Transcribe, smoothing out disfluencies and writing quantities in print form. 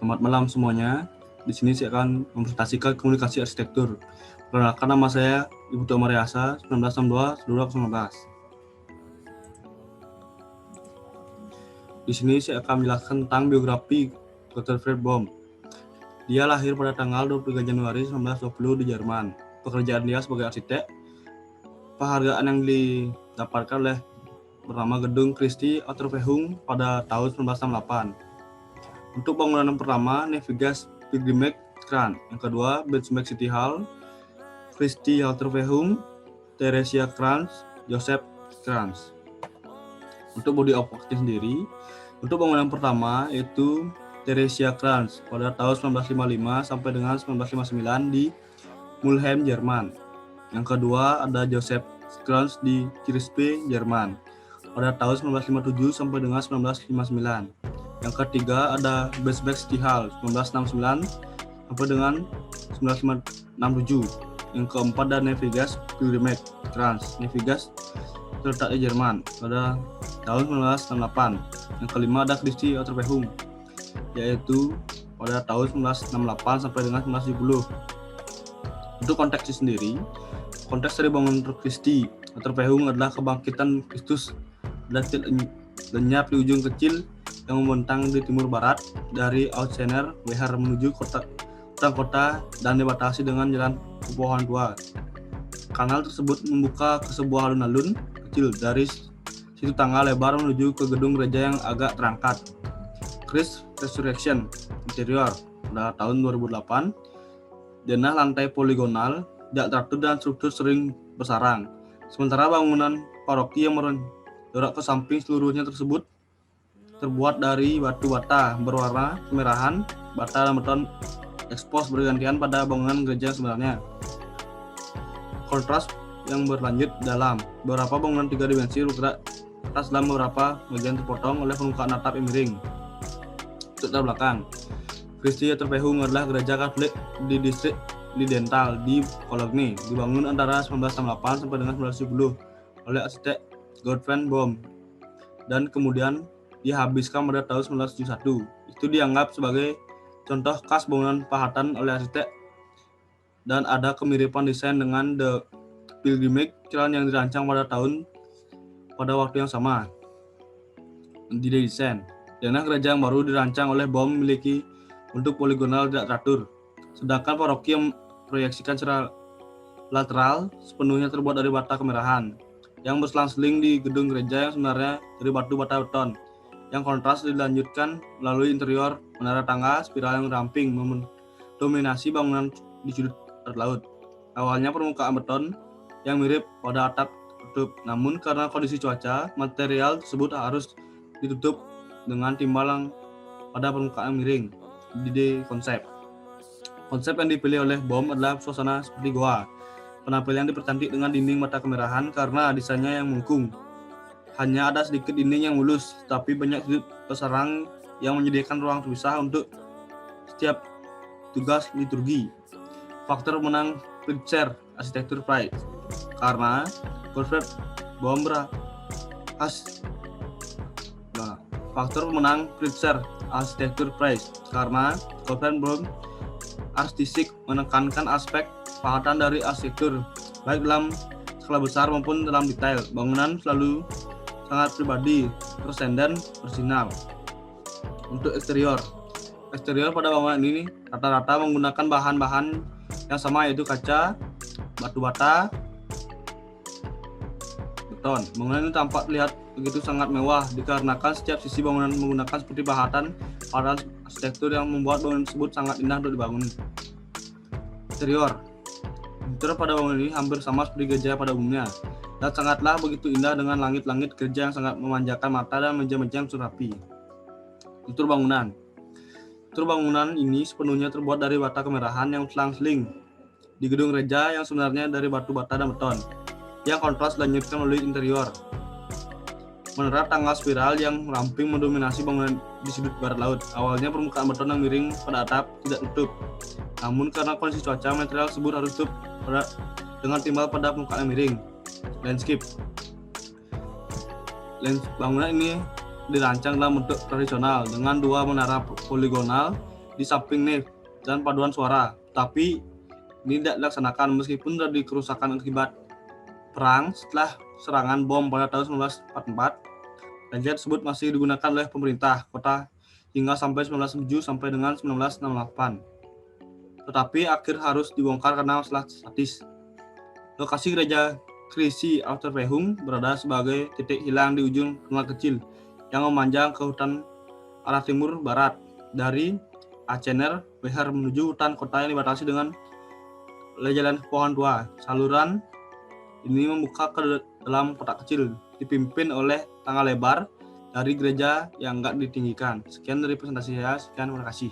Selamat malam semuanya. Di sini saya akan mempresentasikan komunikasi arsitektur. Perkenalkan, nama saya Ibu Tua Mariasa, 1962-2019. Di sini saya akan menjelaskan tentang biografi Dr. Fred Bohm. Dia lahir pada tanggal 23 Januari 1920 di Jerman. Pekerjaan dia sebagai arsitek. Penghargaan yang didapatkan oleh bernama Gedung Christie Autorvegung pada tahun 1968. Untuk bangunan yang pertama, Nevigas Pilgrimage Kran. Yang kedua, Benchmark City Hall, Christie Autorvegung, Theresia Kranz, Joseph Kranz. Untuk body of work sendiri, untuk bangunan yang pertama yaitu Theresia Kranz pada tahun 1955 sampai dengan 1959 di Mulheim, Jerman. Yang kedua ada Joseph Kranz di Kirspe, Jerman pada tahun 1957 sampai dengan 1959. Yang ketiga ada Benchmark City Hall 1969 sampai dengan 1967. Yang keempat ada Nevigas Pilgrimage Kranz. Nevigas terletak di Jerman pada tahun 1968. Yang kelima ada Christie Autorvegung yaitu pada tahun 1968 sampai dengan 1970. Untuk konteksnya sendiri, konteks dari bangunan Christie Autorvegung adalah kebangkitan Kristus dan lenyap di ujung kecil yang membentang di timur barat dari Ausener Weher menuju kota dan dibatasi dengan jalan pepohonan tua. Kanal tersebut membuka ke sebuah alun-alun kecil dari situ tangga lebar menuju ke gedung gereja yang agak terangkat. Christ Resurrection interior pada tahun 2008. Denah lantai poligonal, tidak teratur dan struktur sering bersarang. Sementara bangunan paroki yang menjorok ke samping seluruhnya tersebut terbuat dari batu bata berwarna kemerahan. Bata dan beton ekspos bergantian pada bangunan gereja sebenarnya. Kontras yang berlanjut dalam beberapa bangunan 3 dimensi bergerak atas dalam beberapa bagian terpotong oleh permukaan atap yang miring. Untuk belakang, Christie Autorvegung adalah gereja Katolik di distrik Lidental di Cologne, dibangun antara 1968 sampai dengan 1970 oleh arsitek Gottfried Bohm dan kemudian dihabiskan pada tahun 1971. Itu dianggap sebagai contoh khas bangunan pahatan oleh arsitek dan ada kemiripan desain dengan The Pilgrimage Kran yang dirancang pada waktu yang sama. Di desain, denah gereja yang baru dirancang oleh Bohm memiliki bentuk poligonal tidak teratur, sedangkan paroki yang proyeksikan secara lateral sepenuhnya terbuat dari bata kemerahan yang berselang-seling di gedung gereja yang sebenarnya dari batu bata beton. Yang kontras dilanjutkan melalui interior menara tangga spiral yang ramping mendominasi bangunan di sudut barat laut. Awalnya permukaan beton yang mirip pada atap tertutup, namun karena kondisi cuaca, material tersebut harus ditutup dengan timbal yang pada permukaan miring. Di konsep yang dipilih oleh Bohm adalah suasana seperti goa. Penampilan dipercantik dengan dinding bata kemerahan karena desainnya yang melengkung. Hanya ada sedikit dinding yang mulus, tapi banyak sudut bersarang yang menyediakan ruang terpisah untuk setiap tugas liturgi. Faktor menang Pulitzer Architecture Prize karena Gottfried Bohm Faktor pemenang Pulitzer Architecture Prize karena Gottfried Bohm artistik menekankan aspek pahatan dari arsitektur baik dalam skala besar maupun dalam detail. Bangunan selalu sangat pribadi, transenden, bersinar. Untuk eksterior pada bangunan ini rata-rata menggunakan bahan-bahan yang sama yaitu kaca, batu bata, beton. Bangunan ini tampak terlihat begitu sangat mewah dikarenakan setiap sisi bangunan menggunakan seperti pahatan arsitektur yang membuat bangunan tersebut sangat indah untuk dibangun. Interior pada bangunan ini hampir sama seperti gereja pada umumnya dan sangatlah begitu indah dengan langit-langit gereja yang sangat memanjakan mata dan meja-meja yang rapi. Struktur bangunan ini sepenuhnya terbuat dari bata kemerahan yang selang-seling di gedung gereja yang sebenarnya dari batu bata dan beton. Yang kontras dilanjutkan melalui interior. Menara tangga spiral yang ramping mendominasi bangunan di sudut barat laut. Awalnya permukaan beton yang miring pada atap tidak tutup, namun karena kondisi cuaca, material tersebut harus tutup dengan timbal pada permukaan yang miring. Landscape. Bangunan ini dirancang dalam bentuk tradisional dengan dua menara poligonal di samping nave dan paduan suara, tapi ini tidak dilaksanakan meskipun terjadi kerusakan akibat perang. Setelah serangan bom pada tahun 1944, gereja tersebut masih digunakan oleh pemerintah kota hingga sampai 1907 sampai dengan 1968. Tetapi akhir harus dibongkar karena masalah statis. Lokasi gereja Christi Auferstehung berada sebagai titik hilang di ujung kanal kecil yang memanjang ke hutan arah timur barat dari Aachener Weher menuju hutan kota yang dibatasi dengan jalan pohon tua. Saluran ini membuka ke dalam kotak kecil, dipimpin oleh tangga lebar dari gereja yang enggak ditinggikan. Sekian dari presentasi saya, sekian, terima kasih.